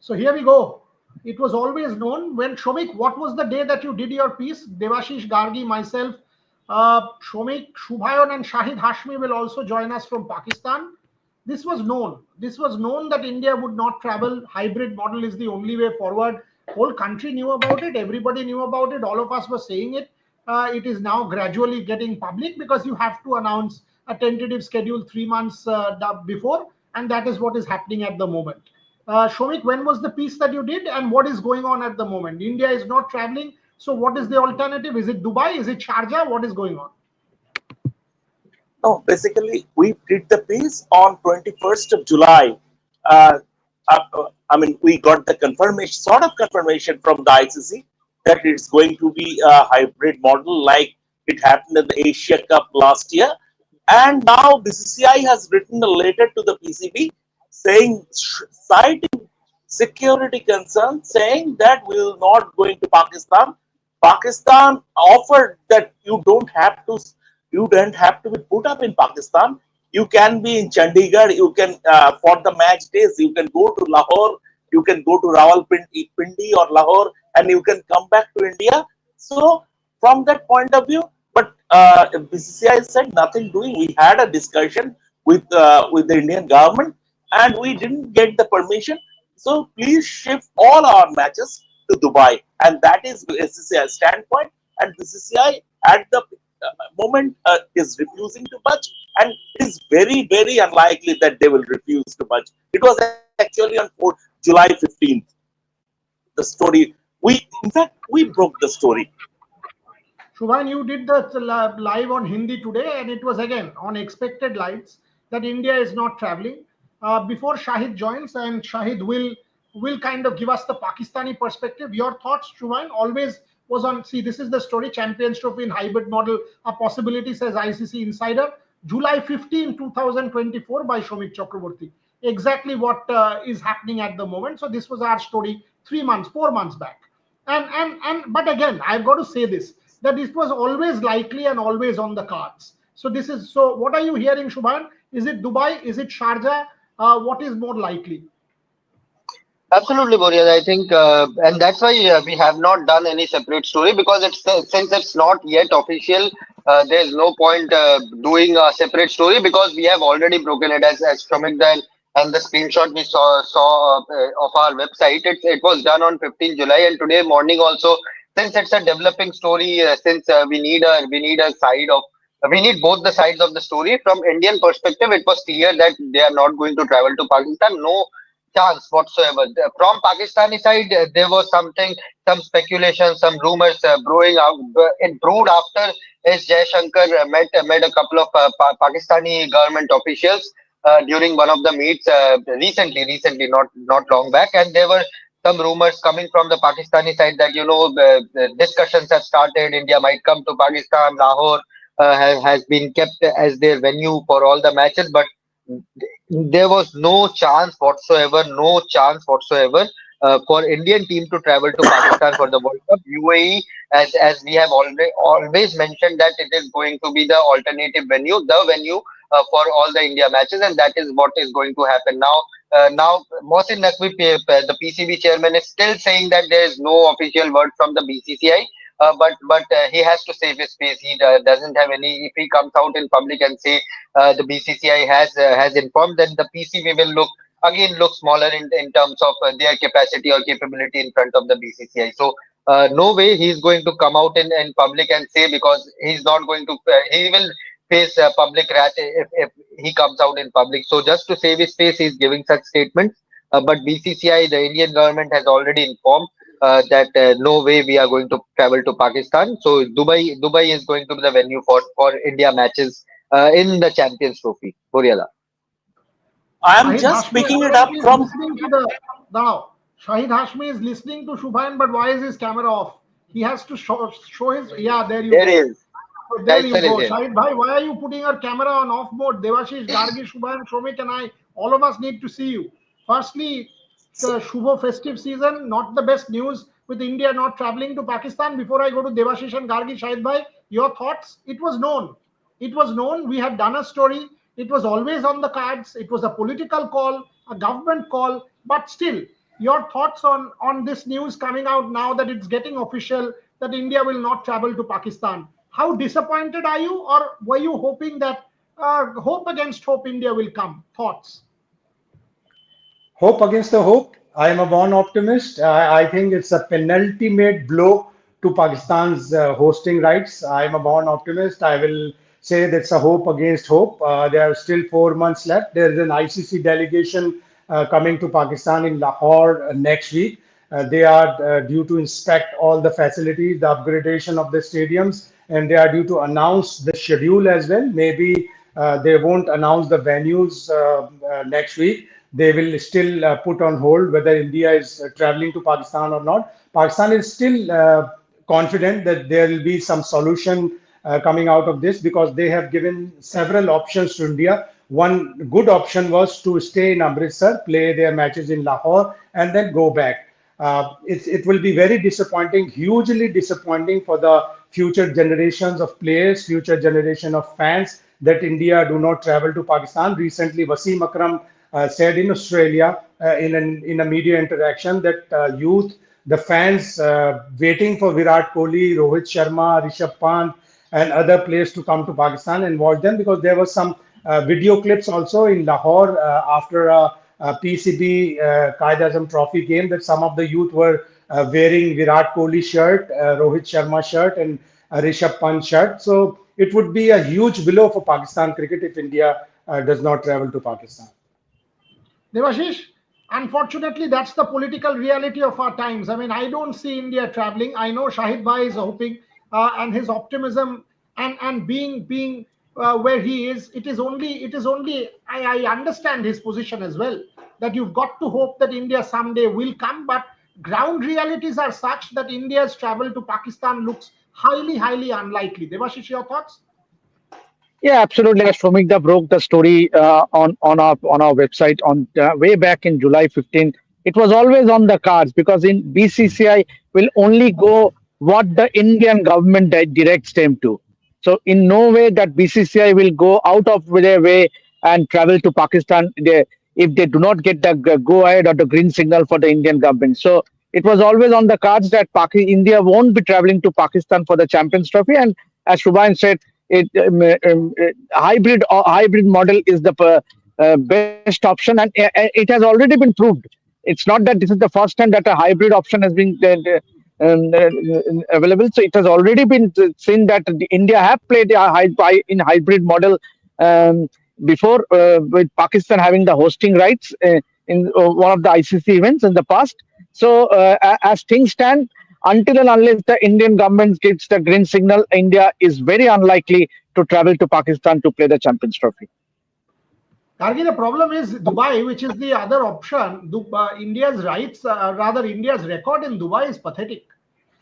So here we go. It was always known. When Shomik, what was the day that you did your piece? Devashish Gargi, myself, Shomik, Shubhayan, and Shahid Hashmi will also join us from Pakistan. This was known. This was known that India would not travel. Hybrid model is the only way forward. Whole country knew about it. Everybody knew about it. All of us were saying it. It is now gradually getting public because you have to announce a tentative schedule 3 months before, and that is what is happening at the moment. Shomik, when was the piece that you did, and what is going on at the moment? India is not traveling, so what is the alternative? Is it Dubai? Is it Sharjah? What is going on? No, basically, we did the piece on 21st of July. Uh, I mean, we got the confirmation, sort of confirmation from the ICC that it's going to be a hybrid model like it happened in the Asia Cup last year. And now BCCI has written a letter to the PCB saying, citing security concerns, saying that we will not going to Pakistan. Pakistan offered that you don't have to be put up in Pakistan. You can be in Chandigarh. You can for the match days. You can go to Lahore. You can go to Rawalpindi or Lahore, and you can come back to India. So from that point of view, but BCCI said nothing doing. We had a discussion with the Indian government, and we didn't get the permission. So please shift all our matches to Dubai, and that is BCCI standpoint. And BCCI at the moment is refusing to budge, and it is very unlikely that they will refuse to budge. It was actually on July 15th. The story we broke the story. Shubhan, you did the live on Hindi today, and it was again on expected lines that India is not traveling. Before Shahid joins, and Shahid will kind of give us the Pakistani perspective. Your thoughts, Shubhan, always was on. See, this is the story: Champions Trophy in hybrid model, a possibility, says ICC Insider. July 15, 2024, by Shomik Chakraborty. Exactly what is happening at the moment. So this was our story 3 months, 4 months back. But again, I've got to say this, that it was always likely and always on the cards. So this is, so what are you hearing, Shubhan? Is it Dubai? Is it Sharjah? What is more likely? Absolutely, Boreas. I think, and that's why we have not done any separate story, because it's since it's not yet official. There's no point doing a separate story, because we have already broken it as Shomik and the screenshot we saw of our website. It was done on 15 July, and today morning also. Since it's a developing story, since we need a side of we need both the sides of the story. From Indian perspective, it was clear that they are not going to travel to Pakistan. No chance whatsoever. From Pakistani side, there was some speculation, some rumors brewing out. It brewed after S. Jaishankar met a couple of Pakistani government officials during one of the meets recently, not long back, and there were some rumors coming from the Pakistani side that the discussions have started. India might come to Pakistan. Lahore has been kept as their venue for all the matches, but there was no chance whatsoever for Indian team to travel to Pakistan for the World Cup. UAE, as we have always mentioned, that it is going to be the alternative venue, the venue for all the India matches, and that is what is going to happen now. Now, Mohsin Naqvi, the PCB chairman, is still saying that there is no official word from the BCCI. But he has to save his face. He doesn't have any. If he comes out in public and say the BCCI has informed, then the PCB will look smaller in terms of their capacity or capability in front of the BCCI. So no way he's going to come out in public and say, because he's not going to. He will face public wrath if he comes out in public. So just to save his face, he's giving such statements. But BCCI, the Indian government, has already informed that no way we are going to travel to Pakistan. So Dubai is going to be the venue for India matches in the Champions Trophy. Boriala. I am Shahid just Hashmi picking it up apparently is from. listening to the now. Shahid Hashmi is listening to Shubhan, but why is his camera off? He has to show his. Yeah, there you There he go. is. So there you Tyson is go. here. Shahid bhai, why are you putting your camera on off mode? Devashish, Gargi, Shubhan, Shomik, and I, all of us need to see you. Firstly, the Shubho festive season, not the best news with India not traveling to Pakistan. Before I go to Devashish and Gargi, Shahid bhai, your thoughts? It was known. It was known. We had done a story. It was always on the cards. It was a political call, a government call, but still, Your thoughts on this news coming out now that it's getting official that India will not travel to Pakistan? How disappointed are you, or were you hoping that hope against hope India will come? Thoughts? Hope against the hope. I am a born optimist. I think it's a penultimate blow to Pakistan's hosting rights. I am a born optimist. I will say that's a hope against hope. There are still 4 months left. There is an ICC delegation coming to Pakistan in Lahore next week. They are due to inspect all the facilities, the upgradation of the stadiums, and they are due to announce the schedule as well. Maybe they won't announce the venues next week. They will still put on hold whether India is traveling to Pakistan or not. Pakistan is still confident that there will be some solution coming out of this because they have given several options to India. One good option was to stay in Amritsar, play their matches in Lahore, and then go back. It will be very disappointing, hugely disappointing for the future generations of players, future generation of fans that India do not travel to Pakistan. Recently, Wasim Akram said in Australia in a media interaction that youth, the fans waiting for Virat Kohli, Rohit Sharma, Rishabh Pant, and other players to come to Pakistan and watch them because there was some video clips also in Lahore after a PCB Qaid Azam Trophy game that some of the youth were wearing Virat Kohli shirt, Rohit Sharma shirt, and Rishabh Pant shirt. So it would be a huge blow for Pakistan cricket if India does not travel to Pakistan. Devashish, unfortunately, that's the political reality of our times. I mean, I don't see India traveling. I know Shahid Bhai is hoping, and his optimism and being where he is. It is only. I understand his position as well. That you've got to hope that India someday will come, but ground realities are such that India's travel to Pakistan looks highly unlikely. Devashish, your thoughts? Yeah, absolutely. As Shomikda broke the story on our website on way back in July 15th, it was always on the cards because in BCCI will only go what the Indian government directs them to. So in no way that BCCI will go out of their way and travel to Pakistan if they do not get the go ahead or the green signal for the Indian government. So it was always on the cards that India won't be traveling to Pakistan for the Champions Trophy. And as Shubhan said, hybrid model is the best option, and it has already been proved. It's not that this is the first time that a hybrid option has been available. So it has already been seen that India have played in hybrid model um, before, with Pakistan having the hosting rights in one of the ICC events in the past. So as things stand, until and unless the Indian government gives the green signal, India is very unlikely to travel to Pakistan to play the Champions Trophy. Kargi, the problem is Dubai, which is the other option. India's rights, rather India's record in Dubai is pathetic.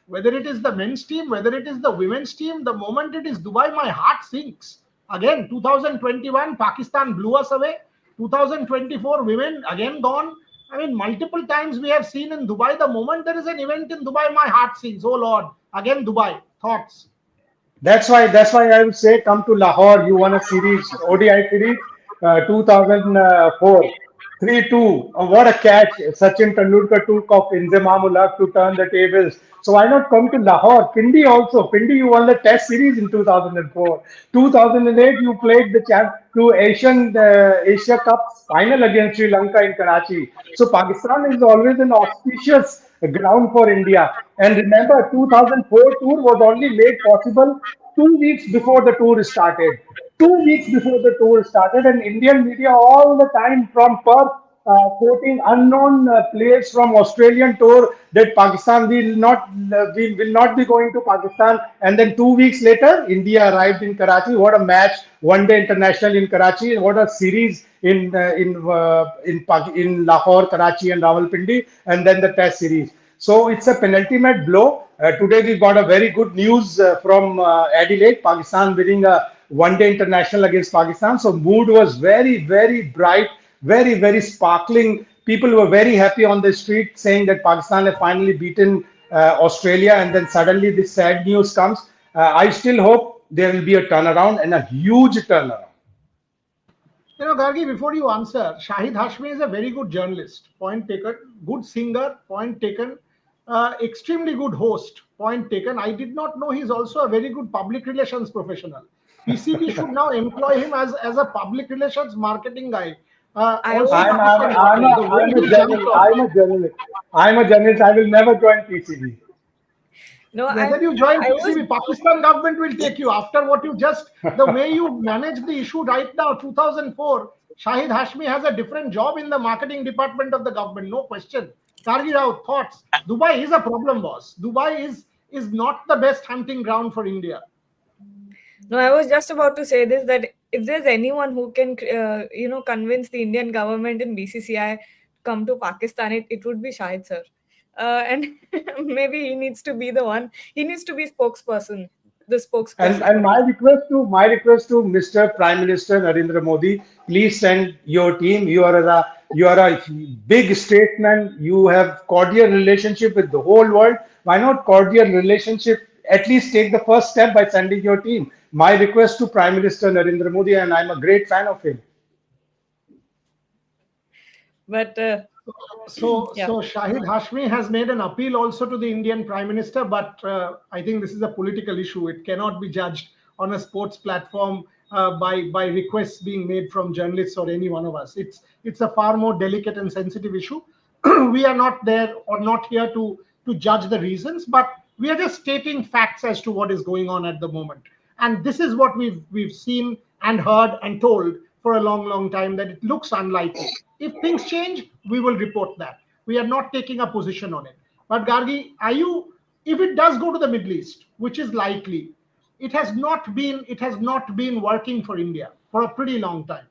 Whether it is the men's team, whether it is the women's team, the moment it is Dubai, my heart sinks. Again, 2021, Pakistan blew us away. 2024, women again gone. I mean, multiple times we have seen in Dubai, the moment there is an event in Dubai, my heart sinks. Oh Lord, again Dubai. Thoughts? That's why I would say come to Lahore. You won a series, ODI series, 2004, 3-2. What a catch Sachin Tendulkar took of Inzamam-ul-Haq to turn the tables. So why not come to Lahore? Pindi also. Pindi, you won the Test series in 2004. 2008, you played the to Asia Cup final against Sri Lanka in Karachi. So Pakistan is always an auspicious ground for India. And remember, 2004 tour was only made possible 2 weeks before the tour started. 2 weeks before the tour started, and Indian media all the time from Perth quoting unknown players from Australian tour that Pakistan will not be going to Pakistan. And then 2 weeks later, India arrived in Karachi. What a match! One day international in Karachi. What a series in Lahore, Karachi, and Rawalpindi, and then the Test series. So it's a penultimate blow. Today we got a very good news from Adelaide, Pakistan winning a one-day international against Pakistan. So mood was very bright, very sparkling. People were very happy on the street saying that Pakistan have finally beaten Australia, and then suddenly this sad news comes. I still hope there will be a turnaround and a huge turnaround. Gargi, before you answer, Shahid Hashmi is a very good journalist. Point taken. Good singer. Point taken. Extremely good host. Point taken. I did not know he's also a very good public relations professional. PCB should now employ him as a public relations marketing guy. I Also, was Pakistan government. The way he jumped on. I'm a journalist. I'm a journalist. I will never join PCB. no, Whether you join I was PCB, Pakistan government will take you after what you just, the way you manage the issue right now, 2004. Shahid Hashmi has a different job in the marketing department of the government, no question. Kargi Rao, thoughts. Dubai is a problem, boss. Dubai is not the best hunting ground for India. No, I was just about to say this, that if there's anyone who can, convince the Indian government in BCCI come to Pakistan, it would be Shahid sir. And maybe he needs to be the one. He needs to be the spokesperson And for India. my request to Mr. Prime Minister Narendra Modi, please send your team. You are a big statesman. You have cordial relationship with the whole world. Why not cordial relationship? At least take the first step by sending your team. My request to Prime Minister Narendra Modi, and I'm a great fan of him. But yeah. So Shahid Hashmi has made an appeal also to the Indian Prime Minister, but I think this is a political issue. It cannot be judged on a sports platform by requests being made from journalists or any one of us. It's a far more delicate and sensitive issue. We are not there or not here to judge the reasons, but we are just stating facts as to what is going on at the moment. And this is what we've seen and heard and told for a long time, that it looks unlikely. If things change, we will report that. We are not taking a position on it. But Gargi, are you? If it does go to the Middle East, which is likely, it has not been working for India for a pretty long time.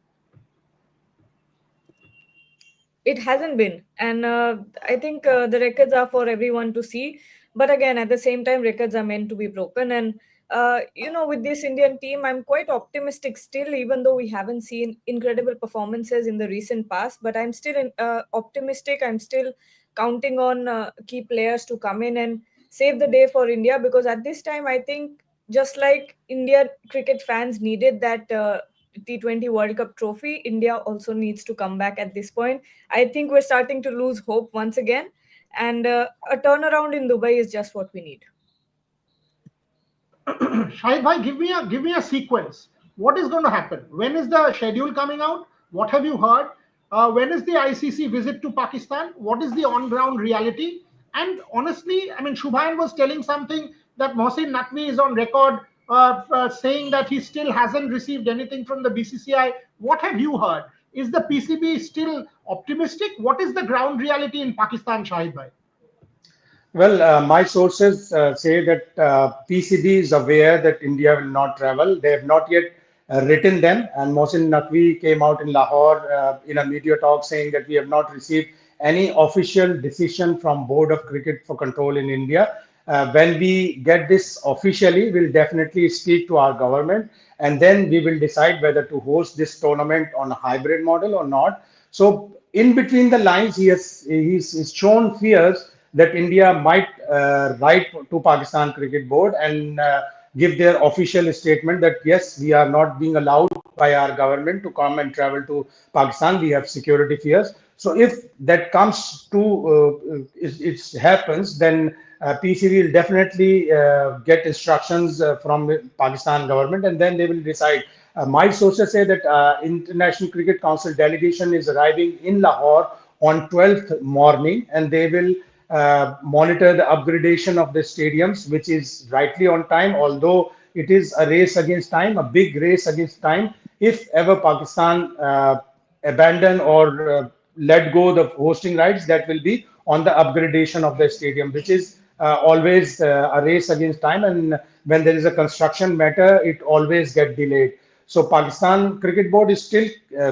It hasn't been, and I think the records are for everyone to see. But again, at the same time, records are meant to be broken. And with this Indian team, I'm quite optimistic still, even though we haven't seen incredible performances in the recent past. But I'm still optimistic. I'm still counting on key players to come in and save the day for India, because at this time, I think just like Indian cricket fans needed that T20 World Cup trophy, India also needs to come back at this point. I think we're starting to lose hope once again, and a turnaround in Dubai is just what we need. Shahid bhai, give me a sequence. What is going to happen? When is the schedule coming out? What have you heard? When is the ICC visit to Pakistan? What is the on-ground reality? And honestly, I mean, Shubhayan was telling something that Mohsin Naqvi is on record saying that he still hasn't received anything from the BCCI. What have you heard? Is the PCB still optimistic? What is the ground reality in Pakistan, Shahid bhai? Well, my sources say that PCB is aware that India will not travel. They have not yet written them. And Mohsin Naqvi came out in Lahore in a media talk saying that we have not received any official decision from Board of Cricket for Control in India. When we get this officially, we'll definitely speak to our government, and then we will decide whether to host this tournament on a hybrid model or not. So in between the lines, he's shown fears that India might write to Pakistan Cricket Board and give their official statement that yes, we are not being allowed by our government to come and travel to Pakistan. We have security fears. So if that comes to it happens, then PCB will definitely get instructions from the Pakistan government, and then they will decide. My sources say that International Cricket Council delegation is arriving in Lahore on 12th morning, and they will monitor the upgradation of the stadiums, which is rightly on time, although it is a race against time, a big race against time. If ever Pakistan abandon or let go the hosting rights, that will be on the upgradation of the stadium, which is always a race against time. And when there is a construction matter, it always get delayed. So Pakistan Cricket Board is still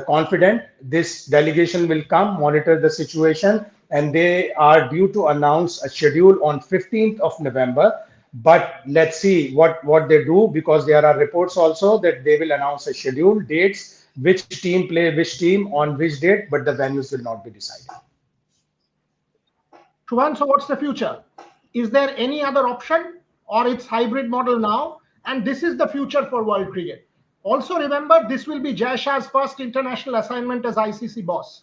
confident this delegation will come, monitor the situation, and they are due to announce a schedule on 15th of November. But let's see what they do, because there are reports also that they will announce a schedule, dates, which team play which team on which date, but the venues will not be decided. Shubhan, so what's the future? Is there any other option, or it's hybrid model now? And this is the future for world cricket. Also remember, this will be Jay Shah's first international assignment as ICC boss.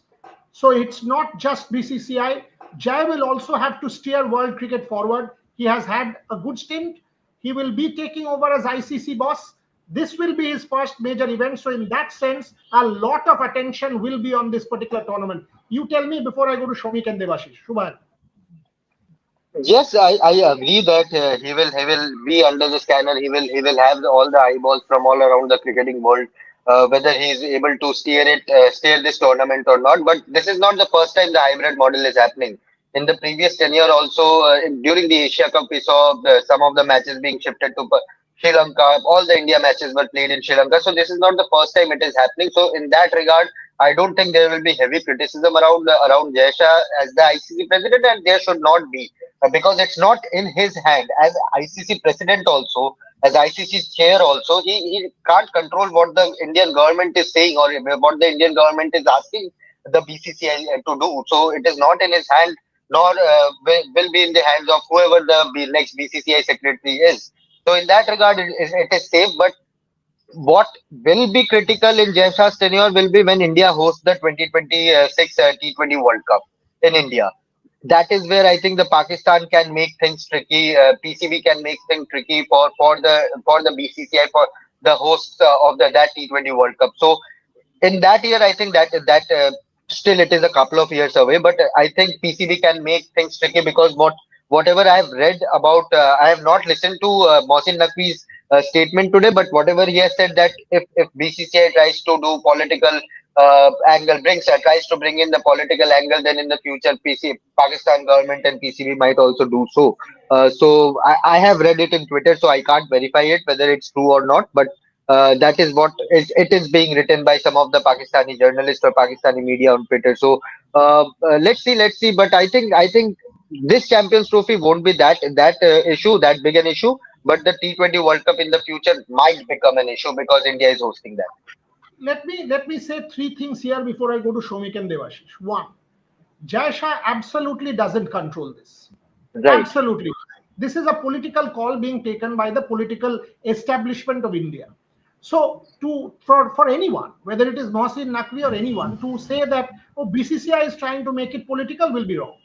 So it's not just BCCI. Jay will also have to steer world cricket forward. He has had a good stint. He will be taking over as ICC boss. This will be his first major event. So in that sense, a lot of attention will be on this particular tournament. You tell me before I go to Shomik and Devashish. Shubhan. Yes, I agree that he will be under the scanner. He will have all the eyeballs from all around the cricketing world. Whether he is able to steer this tournament or not. But this is not the first time the hybrid model is happening. In the previous tenure, also during the Asia Cup, we saw some of the matches being shifted to Sri Lanka. All the India matches were played in Sri Lanka. So this is not the first time it is happening. So in that regard, I don't think there will be heavy criticism around Jaisha as the ICC president, and there should not be because it's not in his hand as ICC president also, as ICC chair also. He can't control what the Indian government is saying or what the Indian government is asking the BCCI to do. So it is not in his hand, nor will be in the hands of whoever the next BCCI secretary is. So in that regard, it is safe. But what will be critical in Jay Shah's tenure will be when India hosts the 2026 T20 World Cup in India. That is where I think the Pakistan can make things tricky. PCB can make things tricky for the BCCI, for the hosts of that T20 World Cup. So in that year, I think that still it is a couple of years away, but I think PCB can make things tricky because whatever I have read about, I have not listened to Mohsin Naqvi's statement today, but whatever he has said that if BCCI tries to do political angle, tries to bring in the political angle, then in the future Pakistan government and PCB might also do so. So I have read it in Twitter, so I can't verify it whether it's true or not, but that is what it is being written by some of the Pakistani journalists or Pakistani media on Twitter. So let's see. But I think this Champions Trophy won't be that big an issue. But the T20 World Cup in the future might become an issue because India is hosting that. Let me say three things here before I go to Shomik and Devashish. One, Jay Shah absolutely doesn't control this. Right. Absolutely. This is a political call being taken by the political establishment of India. So, for anyone, whether it is Mohsin Naqvi or anyone, to say that BCCI is trying to make it political will be wrong.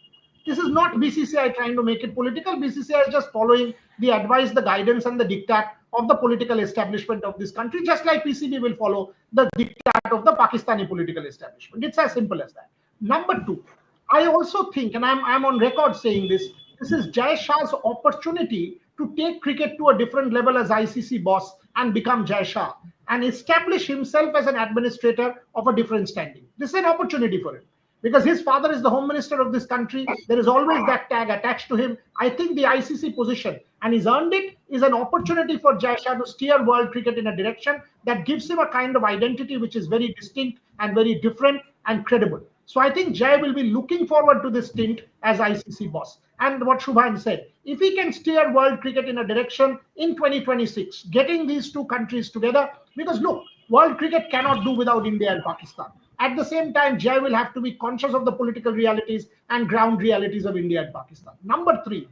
This is not BCCI trying to make it political. BCCI is just following the advice, the guidance, and the diktat of the political establishment of this country, just like PCB will follow the diktat of the Pakistani political establishment. It's as simple as that. Number two, I also think, and I'm on record saying this is Jay Shah's opportunity to take cricket to a different level as ICC boss and become Jay Shah and establish himself as an administrator of a different standing. This is an opportunity for him because his father is the home minister of this country. There is always that tag attached to him. I think the ICC position, and he's earned it, is an opportunity for Jay Shah to steer world cricket in a direction that gives him a kind of identity which is very distinct and very different and credible. So I think Jay will be looking forward to this stint as ICC boss. And what Shubhan said, if he can steer world cricket in a direction in 2026, getting these two countries together, because look, world cricket cannot do without India and Pakistan. At the same time, Jay will have to be conscious of the political realities and ground realities of India and Pakistan. Number three,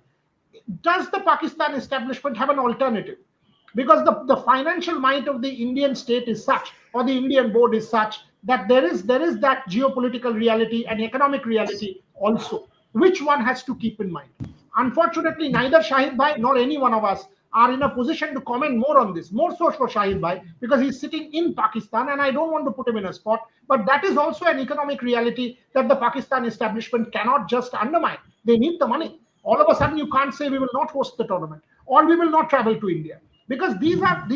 does the Pakistan establishment have an alternative? Because the financial might of the Indian state is such, or the Indian board is such, that there is that geopolitical reality and economic reality also, which one has to keep in mind. Unfortunately, neither Shahid Bhai nor any one of us are in a position to comment more on this, more so for Shahid Bhai, because he's sitting in Pakistan and I don't want to put him in a spot. But that is also an economic reality that the Pakistan establishment cannot just undermine. They need the money. All of a sudden, you can't say we will not host the tournament or we will not travel to India because these are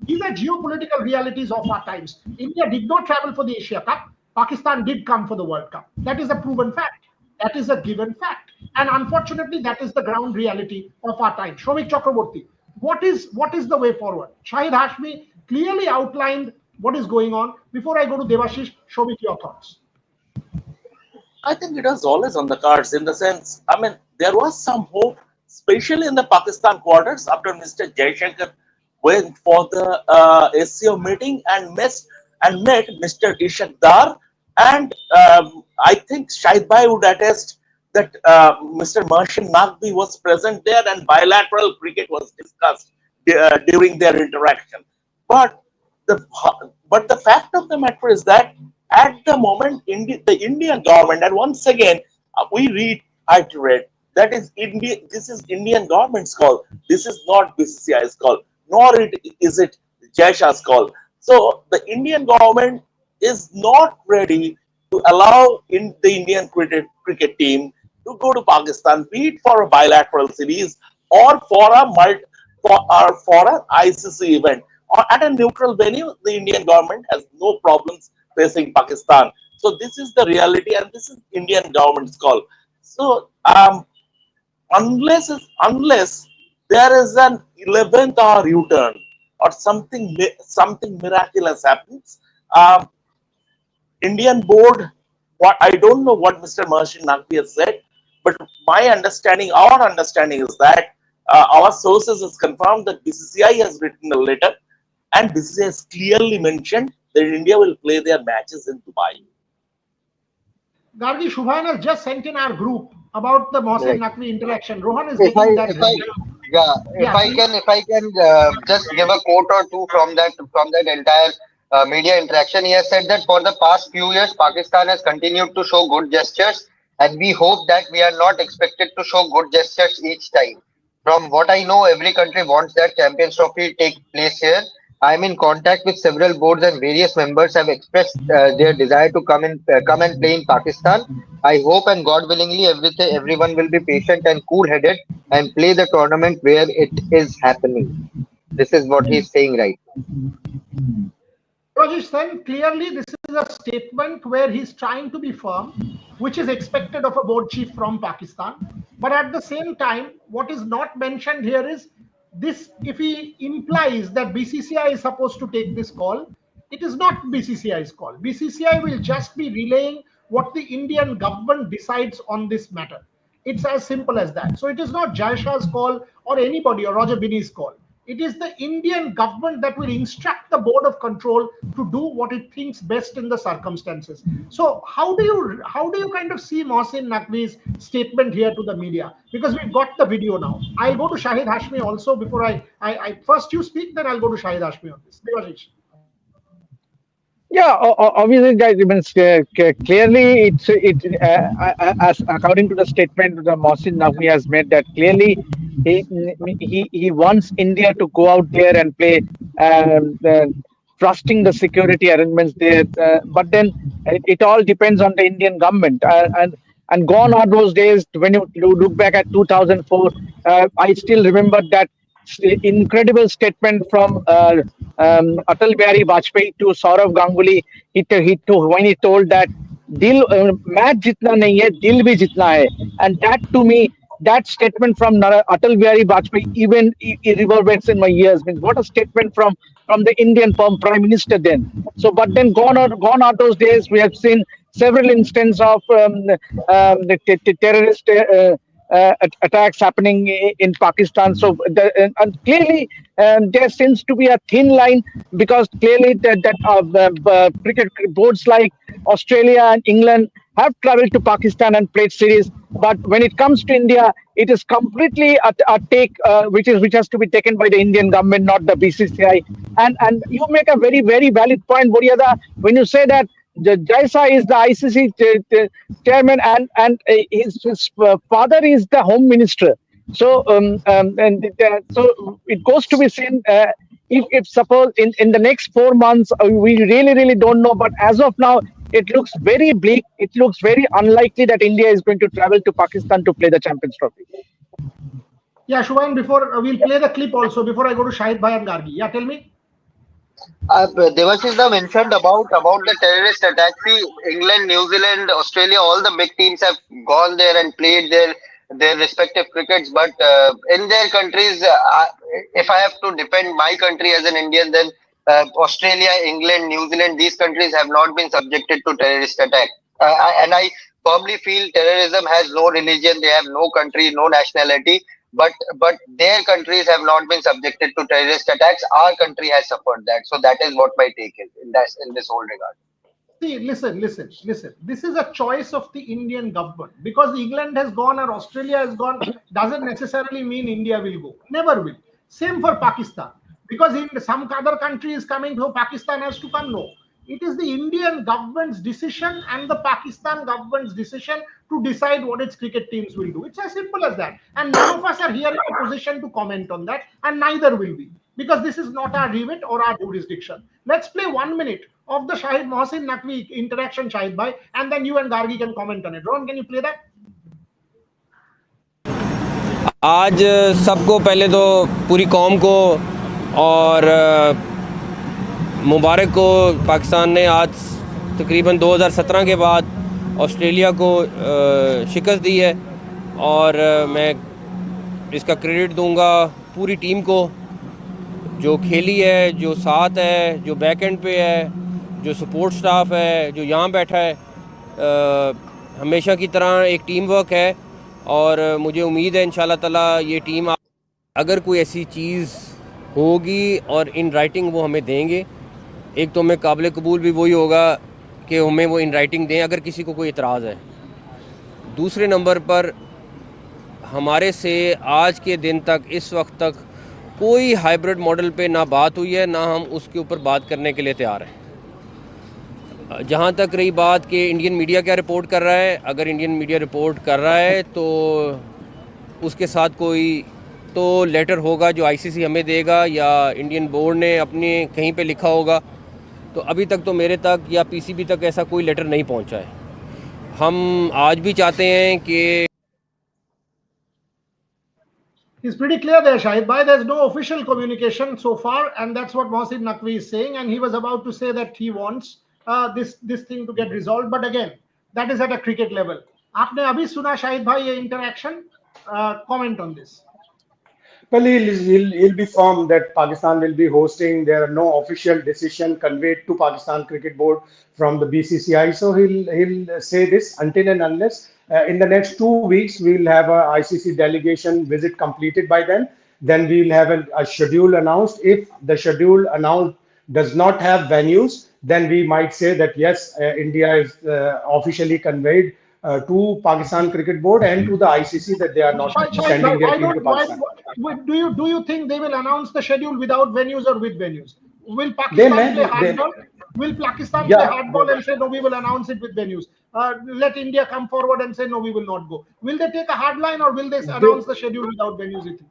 geopolitical realities of our times. India did not travel for the Asia Cup. Pakistan did come for the World Cup. That is a proven fact. That is a given fact. And unfortunately, that is the ground reality of our time. Shomik Chakraborty, what is the way forward? Shahid Hashmi clearly outlined what is going on. Before I go to Devashish, Shomik, your thoughts. I think it was always on the cards in the sense, I mean, there was some hope, especially in the Pakistan quarters after Mr. Jaishankar went for the SCO meeting and met Mr. Ishaq Dar. And I think Shahid Bhai would attest that Mr. Mohsin Naqvi was present there and bilateral cricket was discussed during their interaction. But the but the fact of the matter is that at the moment, the Indian government, and once again, we reiterate that is India. This is Indian government's call. This is not BCCI's call, nor is it Jaisha's call. So the Indian government is not ready to allow in the Indian cricket team to go to Pakistan, be it for a bilateral series or for a for an ICC event or at a neutral venue. The Indian government has no problems facing Pakistan. So this is the reality, and this is Indian government's call. So unless there is an 11th hour U-turn or something miraculous happens, um, Indian board, what I don't know what Mr. Mershid Naqvi has said, but our understanding is that our sources has confirmed that BCCI has written a letter, and BCCI has clearly mentioned that India will play their matches in Dubai. Gargi, Shubhan has just sent in our group about the Mohsin Right. Naqvi interaction. Rohan is If I, getting that. if I, yeah, Yeah, tell me. if I can just give a quote or two from that entire media interaction. He has said that for the past few years, Pakistan has continued to show good gestures, and we hope that we are not expected to show good gestures each time. From what I know, every country wants that Champions Trophy take place here. I am in contact with several boards, and various members have expressed their desire to come and play in Pakistan. I hope and God willingly, everyone will be patient and cool-headed and play the tournament where it is happening. This is what he's saying right Rajesh, then clearly this is a statement where he's trying to be firm, which is expected of a board chief from Pakistan. But at the same time, what is not mentioned here is this: if he implies that BCCI is supposed to take this call, it is not BCCI's call. BCCI will just be relaying what the Indian government decides on this matter. It's as simple as that. So it is not Jai Shah's call or anybody or Roger Binny's call. It is the Indian government that will instruct the board of control to do what it thinks best in the circumstances. So how do you kind of see Mohsin Naqvi's statement here to the media? Because we've got the video now. I'll go to Shahid Hashmi also before I first you speak, then I'll go to Shahid Hashmi on this. Devajish. Yeah, obviously, guys, it means, clearly, as according to the statement the Mohsin Naqvi has made, that clearly he wants India to go out there and play, trusting the security arrangements there. But then it all depends on the Indian government, and gone are those days when you look back at 2004. I still remember that incredible statement from Atal Bihari Vajpayee to Saurav Ganguly. When he told that match jitna nahi hai, dil bhi jitna hai, and that to me, that statement from Atal Bihari Vajpayee even reverberates in my ears. Means what a statement from the Indian Prime Minister then. So, but then gone are those days. We have seen several instances of the terrorist. Attacks happening in Pakistan. So and clearly there seems to be a thin line, because clearly cricket boards like Australia and England have traveled to Pakistan and played series. But when it comes to India, it is completely a take which has to be taken by the Indian government, not the BCCI. And you make a very valid point, Boryada, when you say that Jaisa is the ICC chairman, and his father is the home minister. So so it goes to be seen, if suppose in the next 4 months, we really don't know. But as of now, it looks very bleak. It looks very unlikely that India is going to travel to Pakistan to play the Champions Trophy. Yeah, Shubhan, before we'll play the clip also before I go to Shahid Bhai and Gargi. Yeah, tell me. Devashish mentioned about the terrorist attack. See, England, New Zealand, Australia, all the big teams have gone there and played their respective crickets. But in their countries, if I have to defend my country as an Indian, then Australia, England, New Zealand, these countries have not been subjected to terrorist attack. And I firmly feel terrorism has no religion, they have no country, no nationality. But their countries have not been subjected to terrorist attacks. Our country has suffered that. So that is what my take is in this whole regard. See, listen. This is a choice of the Indian government. Because England has gone or Australia has gone doesn't necessarily mean India will go. Never will. Same for Pakistan. because in some other country is coming, so Pakistan has to come. No, it is the Indian government's decision and the Pakistan government's decision to decide what its cricket teams will do. It's as simple as that. And none of us are here in a position to comment on that, and neither will we, because this is not our remit or our jurisdiction. Let's play 1 minute of the Shahid Mohsin Naqvi interaction, Shahid Bhai, and then you and Gargi can comment on it. Ron, can you play that? आज सबको पहले तो पूरी कौम को और मुबारक को, पाकिस्तान ने आज तकरीबन 2017 के बाद ऑस्ट्रेलिया को शिकस्त दी है, और मैं इसका क्रेडिट दूंगा पूरी टीम को जो खेली है, जो साथ है, जो बैक एंड पे है, जो सपोर्ट स्टाफ है, जो यहाँ बैठा है। हमेशा की तरह एक टीम वर्क है, और मुझे उम्मीद है इंशाल्लाह ताला ये टीम, अगर कोई ऐसी चीज़ होगी और इन राइटिंग वो हमें देंगे, एक तो हमें काबिल कबूल भी वही होगा कि हमें वो इन राइटिंग दें अगर किसी को कोई इतराज़ है। दूसरे नंबर पर हमारे से आज के दिन तक, इस वक्त तक कोई हाइब्रिड मॉडल पे ना बात हुई है, ना हम उसके ऊपर बात करने के लिए तैयार हैं। जहाँ तक रही बात कि इंडियन मीडिया क्या रिपोर्ट कर रहा है, अगर इंडियन मीडिया रिपोर्ट कर रहा है तो उसके साथ कोई तो लेटर होगा जो आईसीसी हमें देगा, या इंडियन बोर्ड ने अपने कहीं पे लिखा होगा। तो अभी तक तो मेरे तक या पीसीबी तक ऐसा कोई लेटर नहीं पहुंचा है। हम आज भी चाहते हैं कि It's pretty clear there, Shahid Bhai. There's no official communication so far, and that's what Mohsin Naqvi is saying. And he was about to say that he wants this thing to get resolved. But again, that is at a cricket level. आपने अभी सुना शाहिद भाई ये interaction? Comment on this. Well, he'll be firm that Pakistan will be hosting. There are no official decision conveyed to Pakistan Cricket Board from the BCCI. So he'll say this until and unless in the next 2 weeks we'll have a ICC delegation visit completed by then. Then we'll have a schedule announced. If the schedule announced does not have venues, then we might say that yes, India is officially conveyed to Pakistan Cricket Board and to the ICC that they are not Shahid sending Bhai, their team to Pakistan. do you think they will announce the schedule without venues or with venues? Will They Pakistan play may, hardball? Will Pakistan play yeah, hardball and say no, we will announce it with venues? Let India come forward and say no, we will not go. Will they take a hard line, or will they announce the schedule without venues? You think?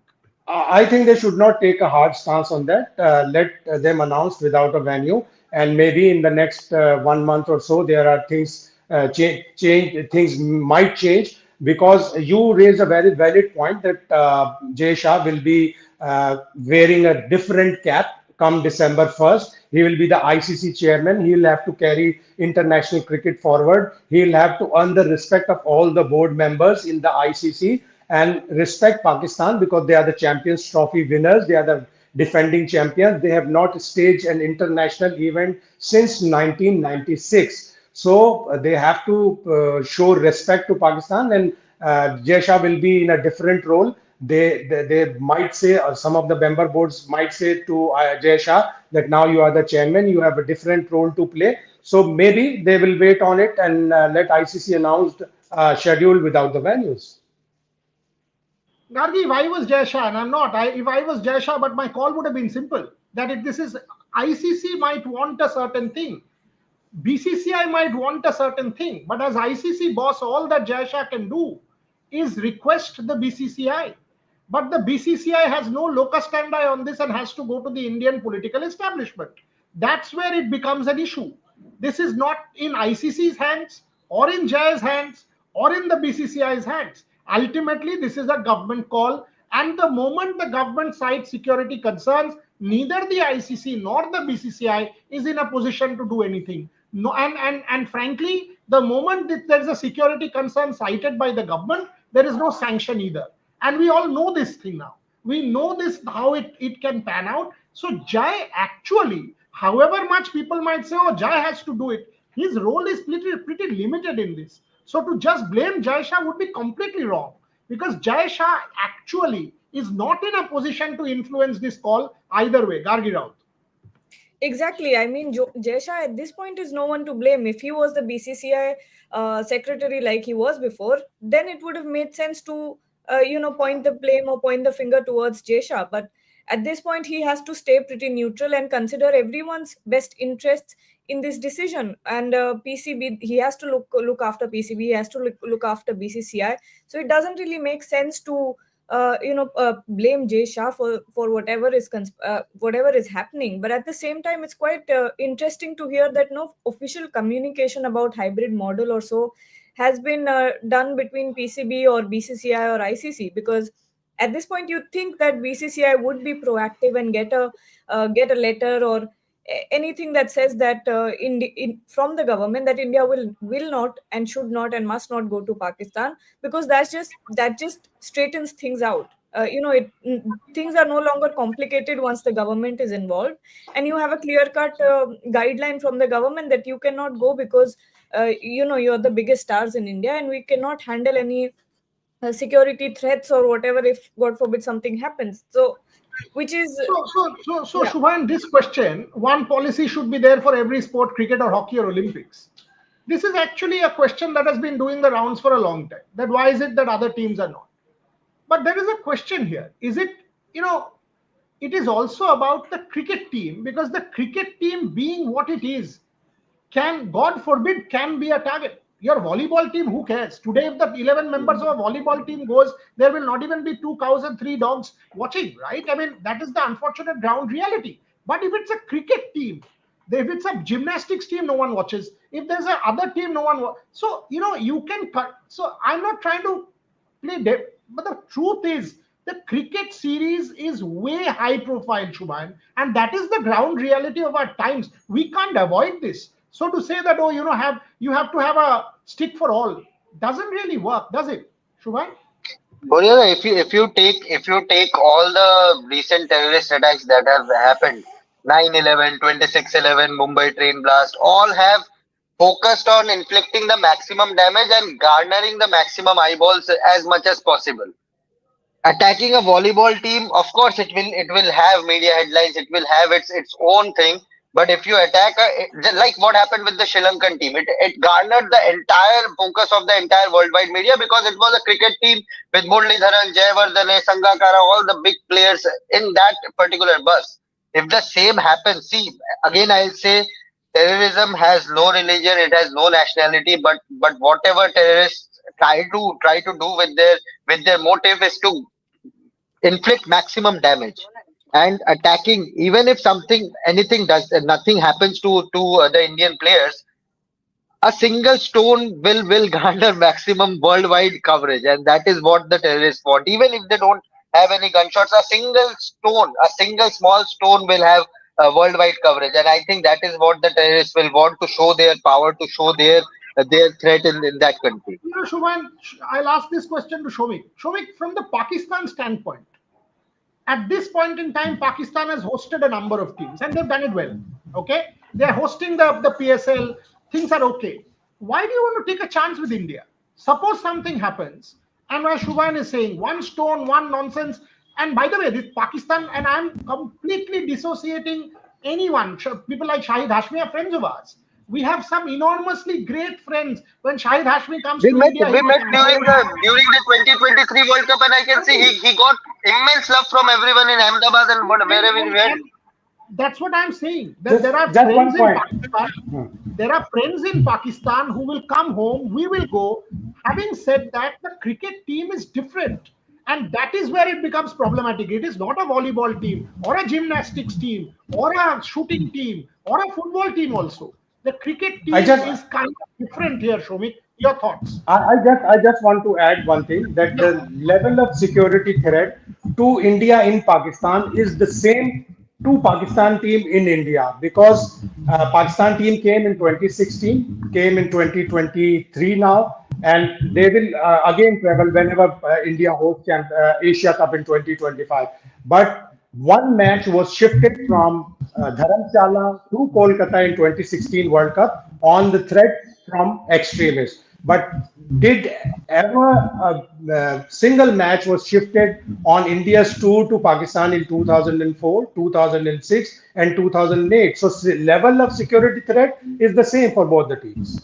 I think they should not take a hard stance on that. Let them announce without a venue, and maybe in the next 1 month or so, there are things change. Things might change because you raise a very valid point that Jay Shah will be wearing a different cap come December 1st. He will be the ICC chairman. He will have to carry international cricket forward. He will have to earn the respect of all the board members in the ICC and respect Pakistan because they are the Champions Trophy winners. They are the defending champions. They have not staged an international event since 1996. So they have to show respect to Pakistan, and Jay Shah will be in a different role. They might say, or some of the member boards might say to Jay Shah that now you are the chairman, you have a different role to play. So maybe they will wait on it and let ICC announce schedule without the venues. Gargi, if I was Jay Shah, and I'm not, if I was Jay Shah, but my call would have been simple, that if this is ICC might want a certain thing, BCCI might want a certain thing, but as ICC boss, all that Jay Shah can do is request the BCCI. But the BCCI has no locus standi on this and has to go to the Indian political establishment. That's where it becomes an issue. This is not in ICC's hands or in Jay's hands or in the BCCI's hands. Ultimately, this is a government call. And the moment the government cites security concerns, neither the ICC nor the BCCI is in a position to do anything. No, and frankly, the moment that there's a security concern cited by the government, there is no sanction either. And we all know this thing now. We know this, how it can pan out. So Jai actually, however much people might say, oh, Jai has to do it, his role is pretty limited in this. So to just blame Jai Shah would be completely wrong, because Jai Shah actually is not in a position to influence this call either way. Gargi Rao. Exactly. I mean, Jay Shah at this point is no one to blame. If he was the BCCI secretary like he was before, then it would have made sense to, point the blame or point the finger towards Jay Shah. But at this point he has to stay pretty neutral and consider everyone's best interests in this decision. And PCB, he has to look after PCB, he has to look after BCCI. So it doesn't really make sense to blame Jay Shah for whatever is happening. But at the same time, it's quite interesting to hear that no official communication about hybrid model or so has been done between PCB or BCCI or ICC, because at this point you think that BCCI would be proactive and get a letter or anything that says that from the government that India will not and should not and must not go to Pakistan, because that just straightens things out. Things are no longer complicated once the government is involved, and you have a clear cut guideline from the government that you cannot go because you're the biggest stars in India and we cannot handle any security threats or whatever if God forbid something happens. So which is yeah. Shubhan, this question, one policy should be there for every sport, cricket or hockey or Olympics. This is actually a question that has been doing the rounds for a long time. That why is it that other teams are not? But there is a question here. Is it, it is also about the cricket team, because the cricket team being what it is, can, God forbid, can be a target. Your volleyball team, who cares? Today, if the 11 members of a volleyball team goes, there will not even be 2 cows and 3 dogs watching, right? I mean, that is the unfortunate ground reality. But if it's a cricket team, if it's a gymnastics team, no one watches. If there's a other team, no one watches. So, you can cut. So I'm not trying to play dead, but the truth is, the cricket series is way high profile, Shubhan, and that is the ground reality of our times. We can't avoid this. So to say that, you have to have a stick for all, doesn't really work, does it, Shubhan? Boria, if you take all the recent terrorist attacks that have happened, 9/11, 26/11, Mumbai train blast, all have focused on inflicting the maximum damage and garnering the maximum eyeballs as much as possible. Attacking a volleyball team, of course it will have media headlines, it will have its own thing. But if you attack like what happened with the Sri Lankan team, it garnered the entire focus of the entire worldwide media because it was a cricket team with Muralidharan, Jayawardene, Sangakkara, all the big players in that particular bus. If the same happens, see, again I'll say, terrorism has no religion, it has no nationality, but whatever terrorists try to do with their motive is to inflict maximum damage. And attacking, even if anything does, nothing happens to the Indian players, a single stone will garner maximum worldwide coverage, and that is what the terrorists want. Even if they don't have any gunshots, a single small stone will have worldwide coverage, and I think that is what the terrorists will want, to show their power, to show their threat in that country. Shubhan, I'll ask this question to Shomik. Shomik, from the Pakistan standpoint, at this point in time, Pakistan has hosted a number of teams and they've done it well. Okay, they're hosting the PSL. Things are okay. Why do you want to take a chance with India? Suppose something happens, and as Shubhan is saying, one stone, one nonsense. And by the way, this Pakistan, and I'm completely dissociating anyone. People like Shahid Hashmi are friends of ours. We have some enormously great friends. When Shahid Hashmi comes We to met India, we met during the 2023 World Cup, and I can see he got immense love from everyone in Ahmedabad and wherever he went. That's what I'm saying. Just, There are just friends one in point. Pakistan. There are friends in Pakistan who will come home. We will go. Having said that, the cricket team is different. And that is where it becomes problematic. It is not a volleyball team or a gymnastics team or a shooting team or a football team also. The cricket team I just is kind of different here, Shomik. Your thoughts? I just want to add one thing, that the level of security threat to India in Pakistan is the same to Pakistan team in India, because Pakistan team came in 2016, came in 2023 now, and they will again travel whenever India hosts Asia Cup in 2025. But one match was shifted from Dharamshala to Kolkata in 2016 World Cup on the threat from extremists. But did ever a single match was shifted on India's tour to Pakistan in 2004, 2006, and 2008? So level of security threat is the same for both the teams.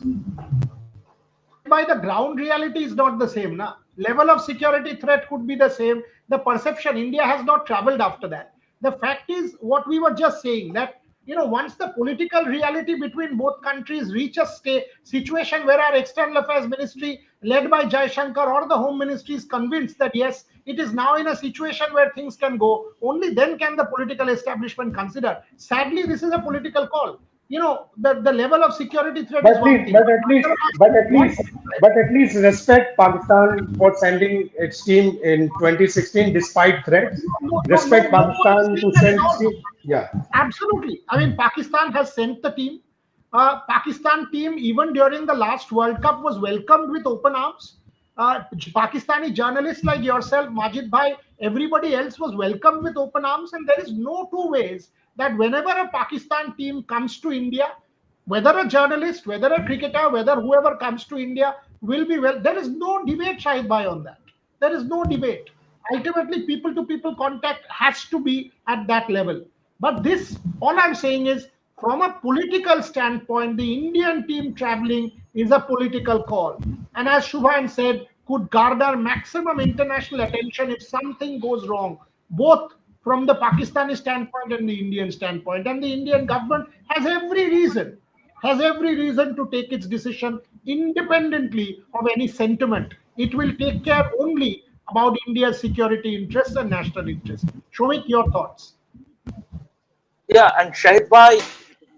But by the ground reality is not the same. Na? Level of security threat could be the same. The perception, India has not traveled after that. The fact is, what we were just saying, that once the political reality between both countries reaches a situation where our external affairs ministry led by Jai Shankar or the home ministry is convinced that yes, it is now in a situation where things can go, only then can the political establishment consider. Sadly, this is a political call. The level of security threat is But one please, thing, but what but at least respect Pakistan for sending its team in 2016 despite threats. Respect no one is Pakistan saying to that send at its all. team. Yeah. Absolutely. I mean, Pakistan has sent the team. Pakistan team, even during the last World Cup, was welcomed with open arms. Pakistani journalists like yourself, Majid Bhai, everybody else was welcomed with open arms. And there is no two ways that whenever a Pakistan team comes to India, whether a journalist, whether a cricketer, whether whoever comes to India will be well. There is no debate, Shahid Bhai, on that. There is no debate. Ultimately, people to people contact has to be at that level. But this, all I'm saying is, from a political standpoint, the Indian team traveling is a political call. And as Shubhan said, could garner maximum international attention if something goes wrong, both from the Pakistani standpoint and the Indian standpoint. And the Indian government has every reason to take its decision independently of any sentiment. It will take care only about India's security interests and national interests. Shomik, your thoughts. Yeah, and Shahid Bhai,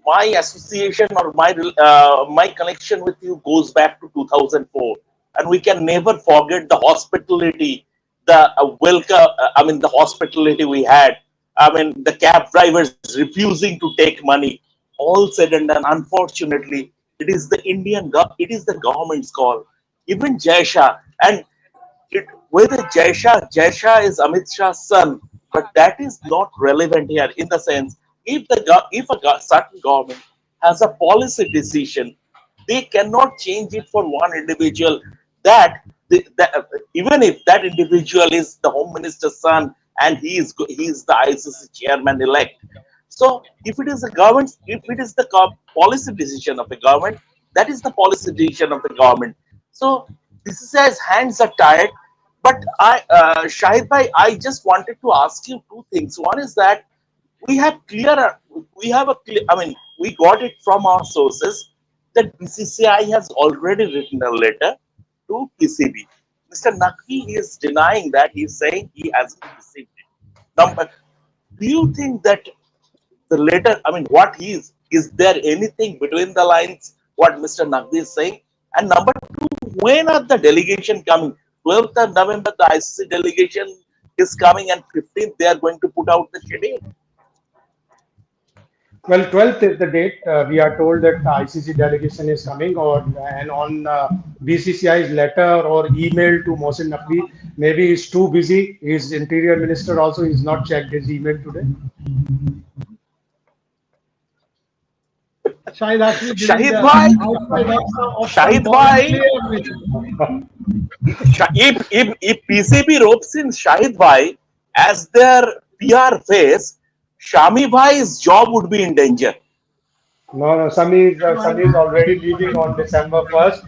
my association or my connection with you goes back to 2004, and we can never forget the hospitality, the welcome. I mean, the hospitality we had. I mean, the cab drivers refusing to take money. All said and done, unfortunately, it is the government's call. Even Jaisha, and whether Jai Shah is Amit Shah's son, but that is not relevant here in the sense if certain government has a policy decision, they cannot change it for one individual. That, even if that individual is the home minister's son and he is the ICC chairman elect. So if it is the policy decision of the government, that is the policy decision of the government. So this is as hands are tied. But Shahid bhai, I just wanted to ask you two things. One is that we have clear, we have a clear, I mean, we got it from our sources that BCCI has already written a letter to PCB. Mr. Naqvi is denying that. He's saying he hasn't received it. Number, do you think that the letter, I mean, what is there anything between the lines what Mr. Naqvi is saying? And number two, when are the delegation coming? 12th of November, the ICC delegation is coming, and 15th, they are going to put out the schedule. Well, 12th is the date. We are told that the ICC delegation is coming, and on BCCI's letter or email to Mohsin Naqvi, maybe he's too busy. His interior minister also is not checked his email today. Shahid actually giving Shahid the bhai, outside of some Shahid bhai, volunteer mission. if PCB ropes in Shahid bhai as their PR face, Shami bhai's job would be in danger. No, no, Sami is already leaving on December 1st.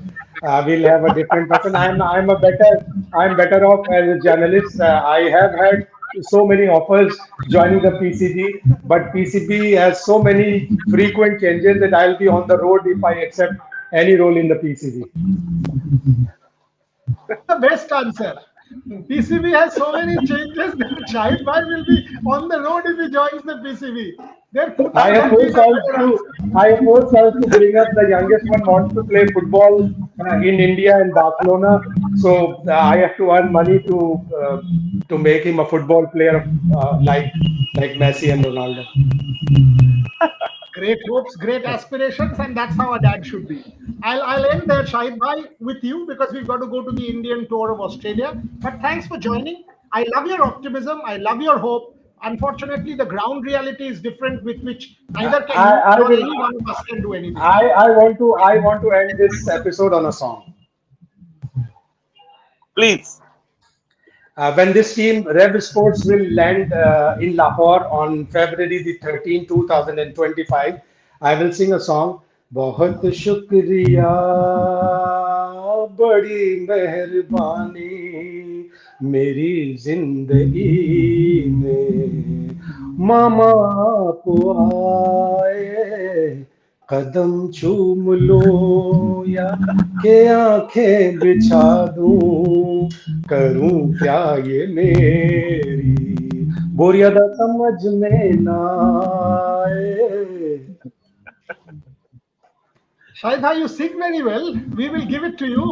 We'll have a different person. I'm better off as a journalist. I have had so many offers joining the PCB, but PCB has so many frequent changes that I'll be on the road if I accept any role in the PCB. The best answer. PCB has so many changes that Shahid Bhai will be on the road if he joins the PCB. There could I not have have four been a sons better to answer. I have four sons to bring up. The youngest one wants to play football in India and Barcelona, so I have to earn money to make him a football player like Messi and Ronaldo. Great hopes, great aspirations, and that's how a dad should be. I'll end there, Shahid Bhai, with you because we've got to go to the Indian tour of Australia. But thanks for joining. I love your optimism. I love your hope. Unfortunately, the ground reality is different, with which neither can you I nor will any one of us can do anything. I want to end this episode on a song. Please. When this team Rev Sports will land in Lahore on February the 13th, 2025, I will sing a song. बहुत शुक्रिया बड़ी मेहरबानी मेरी जिंदगी में मामा को आए कदम चूम लो या के आंखें बिछा दूं करूं क्या ये मेरी बोरियत समझ में ना आए. Shahid bhai, you sing very well. We will give it to you.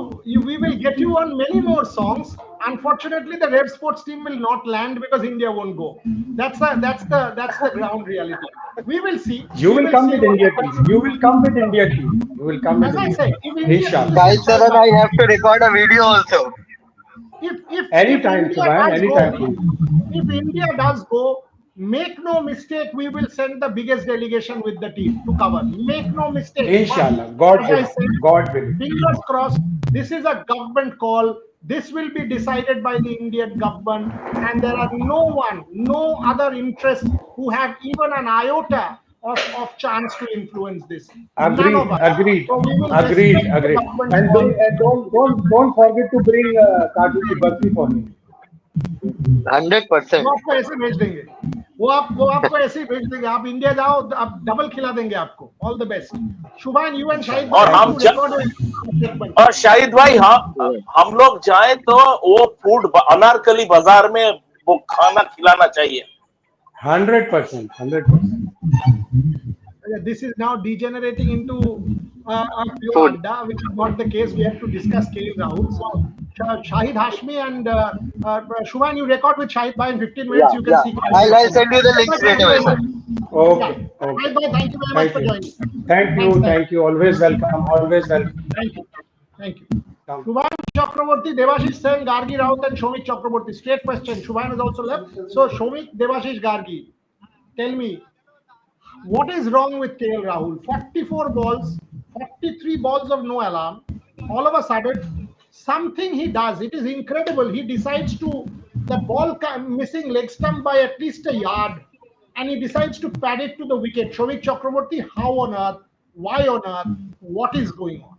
We will get you on many more songs. Unfortunately, the Red Sports team will not land because India won't go. That's the ground reality. We will see. You We will will come see with what India happens. team. You will come with India team. You will come with As I India say, team. if India, Inshallah. listen, Guys, Shahid Saran, bhai, I have to record a video also. if Anytime, India Shubhayan. does go, Anytime, please. if India does go, make no mistake, we will send the biggest delegation with the team to cover. Make no mistake. But Inshallah. God as I willing. said, God willing. fingers crossed. This is a government call. This will be decided by the Indian government, and there are no one, no other interest who have even an iota of chance to influence this. None of Agreed. us. Agreed. So we will Agreed. respect the Agreed. government's And call. don't forget to bring Kaju ki barfi for me. 100%. वो आपको ऐसे भेज देंगे. वो आपको ऐसे ही भेज देंगे. आप इंडिया जाओ, आप डबल खिला देंगे आपको. All the best. Shubhan, you and Shahid Inshallah. bhai और have Thank हम to you. record a statement. और शाहिद भाई हम लोग जाए तो वो फूड अनारकली बाजार में वो खाना खिलाना चाहिए. 100%. 100%. This is now degenerating into a pure Food. adda, which is not the case. We have to discuss KL Rahul. So, Shahid Hashmi and Shubhan, you record with Shahid bhai in 15 minutes. Yeah, You can yeah. see. I'll send you the link straight Thank you away, very sir. much. Yeah. Okay. Okay. Shahid bhai, thank you very much Thank for you. joining. Thank Thanks, you. thanks. Thank you. Always welcome. Always welcome. Thank you. Thank you. Come. Shubhan Chakraborty, Devashish Sen, Gargi Raut, and Shomik Chakraborty. Straight question. Shubhan has also left. So, Shomik, Devashish, Gargi, tell me, what is wrong with KL Rahul? 44 balls, 43 balls of no alarm. All of a sudden, something he does. It is incredible. He decides to, the ball missing leg stump by at least a yard, and he decides to pad it to the wicket. Shovik Chakraborty, how on earth? Why on earth? What is going on?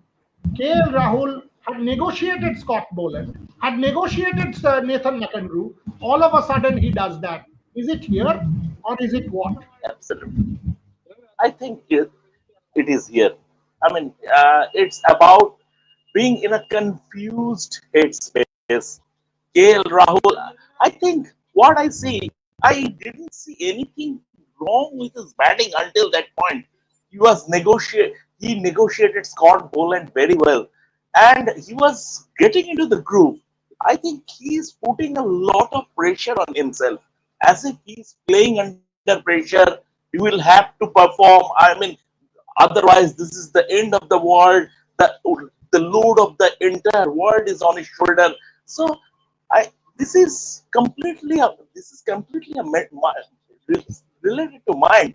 KL Rahul had negotiated Scott Boland, had negotiated Nathan McAndrew. All of a sudden, he does that. Is it here or is it what? Absolutely. I think it is here. I mean, it's about being in a confused headspace. KL Rahul, I think what I see, I didn't see anything wrong with his batting until that point. He negotiated Scott Boland very well, and he was getting into the groove. I think he's putting a lot of pressure on himself, as if he's playing under pressure. You will have to perform. I mean, otherwise, this is the end of the world. The the load of the entire world is on his shoulder. So, I this is completely related to mind.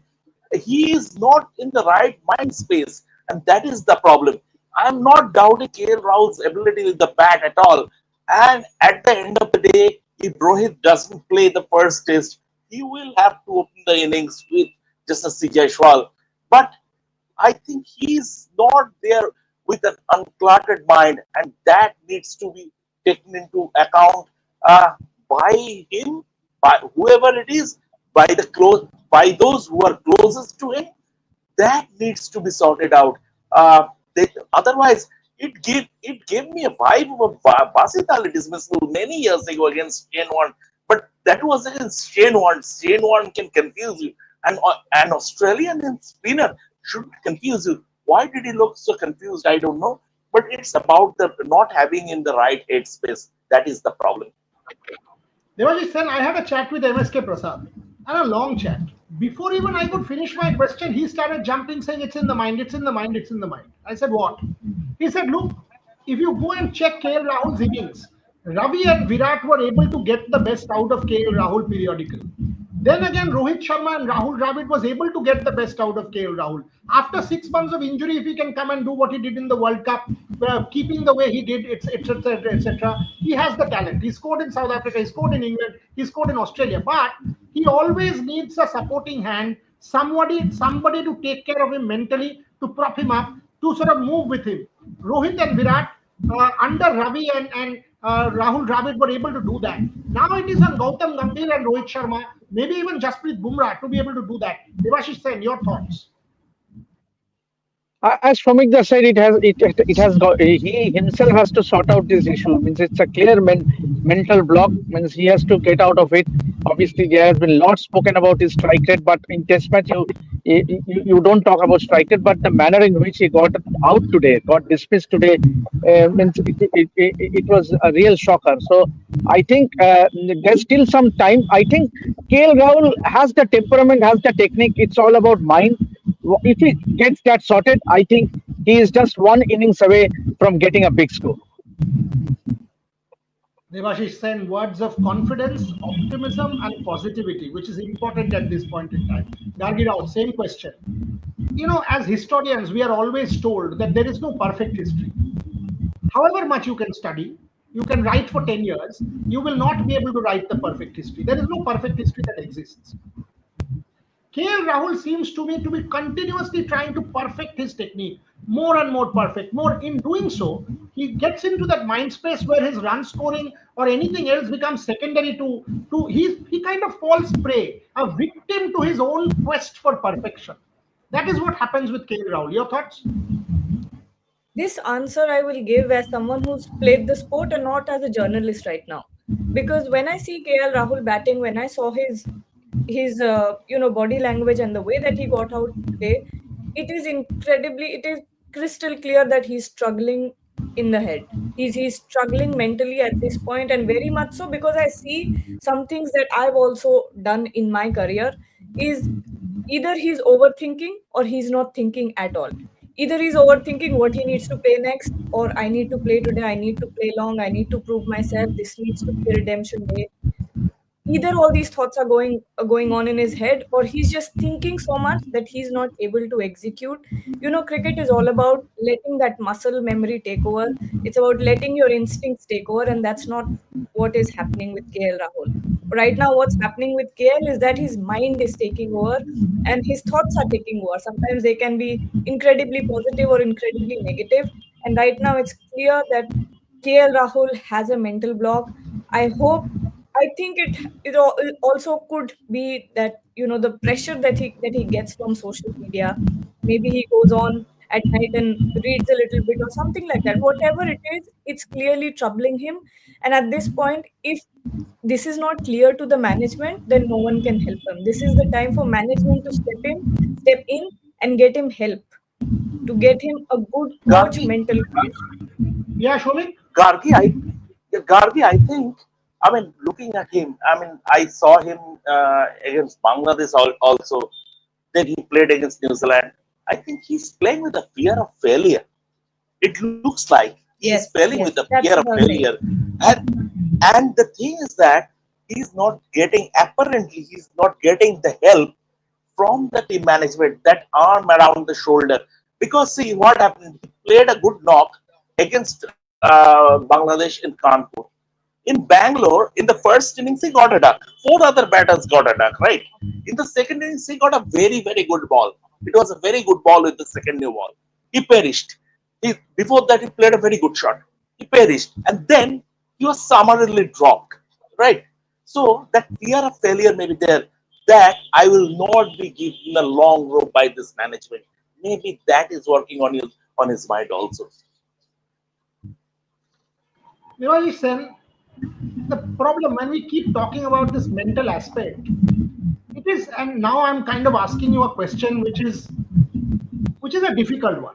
He is not in the right mind space, and that is the problem. I'm not doubting KL Rahul's ability with the bat at all. And at the end of the day, if Rohit doesn't play the first test, he will have to open the innings with just a C. Jaiswal. But I think he's not there with an uncluttered mind, and that needs to be taken into account uh, by him, by whoever it is, by those who are closest to him. That needs to be sorted out. Otherwise, it gave me a vibe of a Basit Ali dismissal many years ago against Shane Warne, but that was against Shane Warne. Shane Warne can confuse you, and an Australian spinner shouldn't confuse you. Why did he look so confused? I don't know, but it's about the not having in the right headspace. That is the problem. Devajish Sen, I had a chat with MSK Prasad and a long chat. Before even I could finish my question, he started jumping, saying, "It's in the mind, it's in the mind, it's in the mind." I said, "What?" He said, "Look, if you go and check KL Rahul's innings, Ravi and Virat were able to get the best out of KL Rahul periodically. Then again, Rohit Sharma and Rahul Dravid was able to get the best out of KL Rahul. After 6 months of injury, if he can come and do what he did in the World Cup, keeping the way he did, etc., etc., he has the talent. He scored in South Africa, he scored in England, he scored in Australia. But he always needs a supporting hand, somebody to take care of him mentally, to prop him up, to sort of move with him. Rohit and Virat under Ravi and Rahul Dravid were able to do that. Now it is on Gautam Gambhir and Rohit Sharma, maybe even Jasprit Bumrah to be able to do that. Devashish Sen, your thoughts? As Shomik just said, it has got, he himself has to sort out this issue. Means it's a clear mental block. Means he has to get out of it. Obviously, there has been lots spoken about his strike rate, but in test match you don't talk about strike rate. But the manner in which he got out today, got dismissed today, means it was a real shocker. So I think there's still some time. I think KL Rahul has the temperament, has the technique. It's all about mind. If he gets that sorted, I think he is just one innings away from getting a big score. Devashish Sen, words of confidence, optimism, and positivity, which is important at this point in time. Gargi Rao, same question. As historians, we are always told that there is no perfect history. However much you can study, you can write for 10 years, you will not be able to write the perfect history. There is no perfect history that exists. KL Rahul seems to me to be continuously trying to perfect his technique, more and more perfect. More in doing so, he gets into that mind space where his run scoring or anything else becomes secondary to he kind of falls prey, a victim to his own quest for perfection. That is what happens with KL Rahul. Your thoughts? This answer I will give as someone who's played the sport and not as a journalist right now. Because when I see KL Rahul batting, when I saw his body language and the way that he got out today, it is crystal clear that he's struggling in the head. He's struggling mentally at this point, and very much so because I see some things that I've also done in my career is either he's overthinking or he's not thinking at all. Either he's overthinking what he needs to play next, or I need to play today, I need to play long, I need to prove myself, this needs to be a redemption day. Either all these thoughts are going on in his head, or he's just thinking so much that he's not able to execute. Cricket is all about letting that muscle memory take over. It's about letting your instincts take over, and that's not what is happening with KL Rahul right now. What's happening with KL is that his mind is taking over and his thoughts are taking over. Sometimes they can be incredibly positive or incredibly negative, and right now it's clear that KL Rahul has a mental block. I hope, I think it also could be that the pressure that he gets from social media. Maybe he goes on at night and reads a little bit or something like that. Whatever it is, it's clearly troubling him. And at this point, if this is not clear to the management, then no one can help him. This is the time for management to step in and get him help, to get him a good coach, Gargi, mental coach. Yeah, Shomik? Gargi, I think, I mean, looking at him, I mean, I saw him against Bangladesh also. Then he played against New Zealand. I think he's playing with the fear of failure. It looks like he's Yes, playing with yes, the fear that's of what I was saying. failure. And the thing is that apparently, he's not getting the help from the team management, that arm around the shoulder. Because see what happened, he played a good knock against Bangladesh in Kanpur. In Bangalore, in the first innings, he got a duck. Four other batters got a duck, right? In the second innings, he got a very, very good ball. It was a very good ball with the second new ball. He perished. Before that, he played a very good shot. He perished. And then he was summarily dropped, right? So that fear of failure may be there. That I will not be given a long rope by this management. Maybe that is working on his mind also. Devashish Sen, the problem when we keep talking about this mental aspect, it is, and now I'm kind of asking you a question which is a difficult one.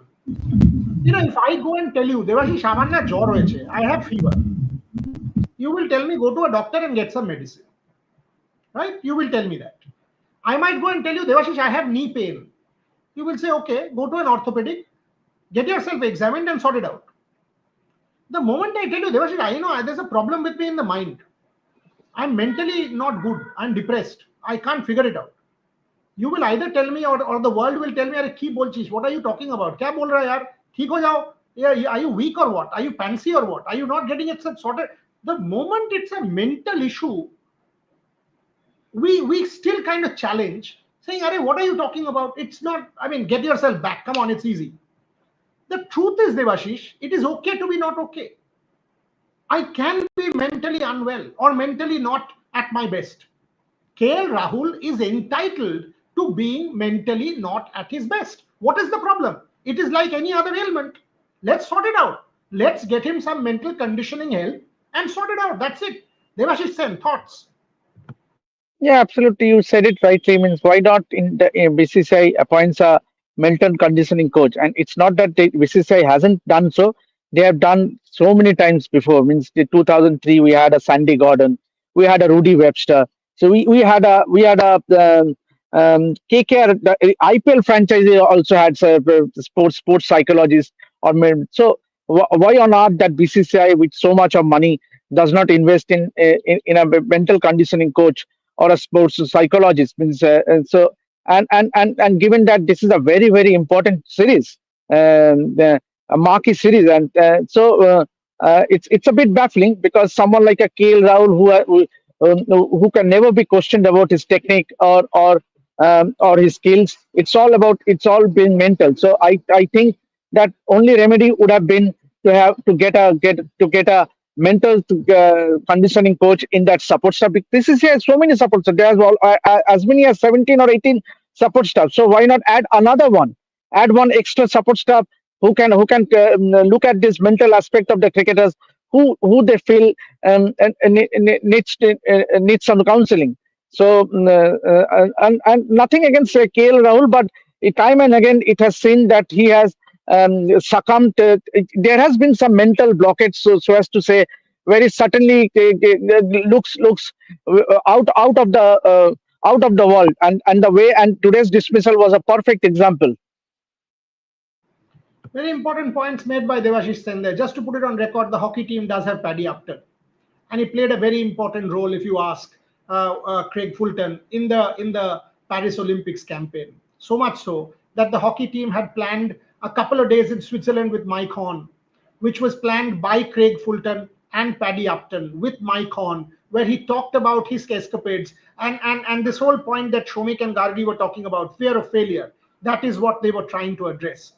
If I go and tell you, Devashish, আমার না জ্বর হয়েছে, I have fever, you will tell me go to a doctor and get some medicine, right? You will tell me that. I might go and tell you, Devashish, I have knee pain. You will say, okay, go to an orthopedic, get yourself examined and sort it out. The moment I tell you, Devashish, I know there's a problem with me in the mind. I'm mentally not good. I'm depressed. I can't figure it out. You will either tell me or the world will tell me, Are ki bolchis? What are you talking about? Kya bol raha yaar? Theek ho jao. Yeah, are you weak or what? Are you fancy or what? Are you not getting it sorted? The moment it's a mental issue, we still kind of challenge, saying, Are what are you talking about? It's not, I mean, get yourself back. Come on, it's easy. The truth is, Devashish, it is okay to be not okay. I can be mentally unwell or mentally not at my best. KL Rahul is entitled to being mentally not at his best. What is the problem? It is like any other ailment. Let's sort it out. Let's get him some mental conditioning help and sort it out. That's it. Devashish Sen, thoughts? Yeah, absolutely. You said it rightly. Means why not in the BCCI appoints a mental conditioning coach? And it's not that the BCCI hasn't done so. They have done so many times before. Means the 2003 we had a Sandy Gordon, we had a Rudy Webster. So we had a KKR, the IPL franchise also had sports psychologists or so why on earth that BCCI with so much of money does not invest in a mental conditioning coach or a sports psychologist means and so and given that this is a very important series, a marquee series, and it's a bit baffling because someone like a KL Rahul who can never be questioned about his technique or his skills. It's all been mental. So I think that only remedy would have been to get a mental conditioning coach in that support staff. This is here so many support staff. There's as many as 17 or 18 support staff. So why not add another one? Add one extra support staff look at this mental aspect of the cricketers who they feel needs some counseling. So and nothing against KL Rahul, but time and again it has seen that he has succumbed. There has been some mental blockage, so as to say, very certainly looks out of the world, and the way and today's dismissal was a perfect example. Very important points made by Devashish Sen there. Just to put it on record, the hockey team does have Paddy Upton, and he played a very important role, if you ask Craig Fulton, in the Paris Olympics campaign. So much so that the hockey team had planned a couple of days in Switzerland with Mike Horn, which was planned by Craig Fulton and Paddy Upton with Mike Horn, where he talked about his escapades and this whole point that Shomik and Gargi were talking about, fear of failure. That is what they were trying to address.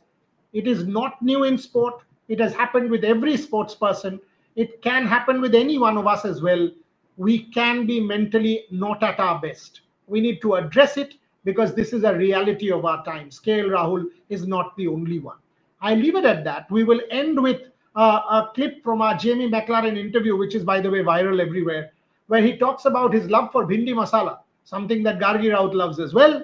It is not new in sport. It has happened with every sports person. It can happen with any one of us as well. We can be mentally not at our best. We need to address it because this is a reality of our times. KL Rahul is not the only one. I leave it at that. We will end with a clip from our Jamie Maclaren interview, which is, by the way, viral everywhere, where he talks about his love for bhindi masala, something that Gargi Raut loves as well.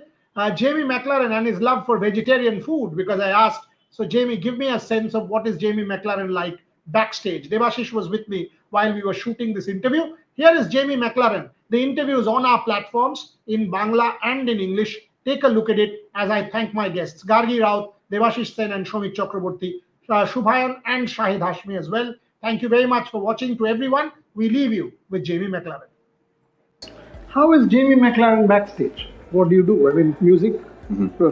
Jamie Maclaren and his love for vegetarian food, because I asked, so Jamie, give me a sense of what is Jamie Maclaren like backstage. Devashish was with me while we were shooting this interview. Here is Jamie Maclaren. The interview is on our platforms in Bangla and in English. Take a look at it as I thank my guests, Gargi Raut, Devashish Sen and Shomik Chakraborty, Shubhayan and Shahid Hashmi as well. Thank you very much for watching to everyone. We leave you with Jamie Maclaren. How is Jamie Maclaren backstage? What do you do? I mean, music,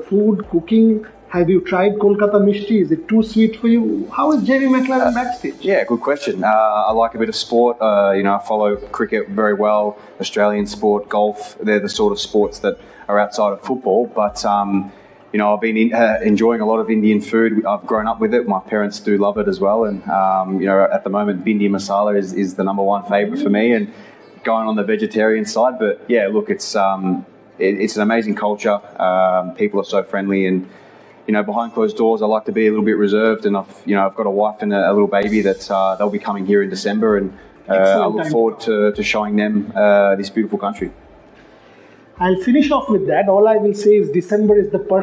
food, cooking. Have you tried Kolkata Mishti? Is it too sweet for you? How is Jamie Maclaren backstage? Yeah, good question. I like a bit of sport. I follow cricket very well, Australian sport, golf. They're the sort of sports that are outside of football. But, I've been enjoying a lot of Indian food. I've grown up with it. My parents do love it as well. And, at the moment, bhindi masala is the number one favourite for me. And going on the vegetarian side. But, yeah, look, it's an amazing culture. People are so friendly and, behind closed doors, I like to be a little bit reserved, and I've got a wife and a little baby that they'll be coming here in December, and I look forward to showing them this beautiful country. I'll finish off with that. All I will say is December is the perfect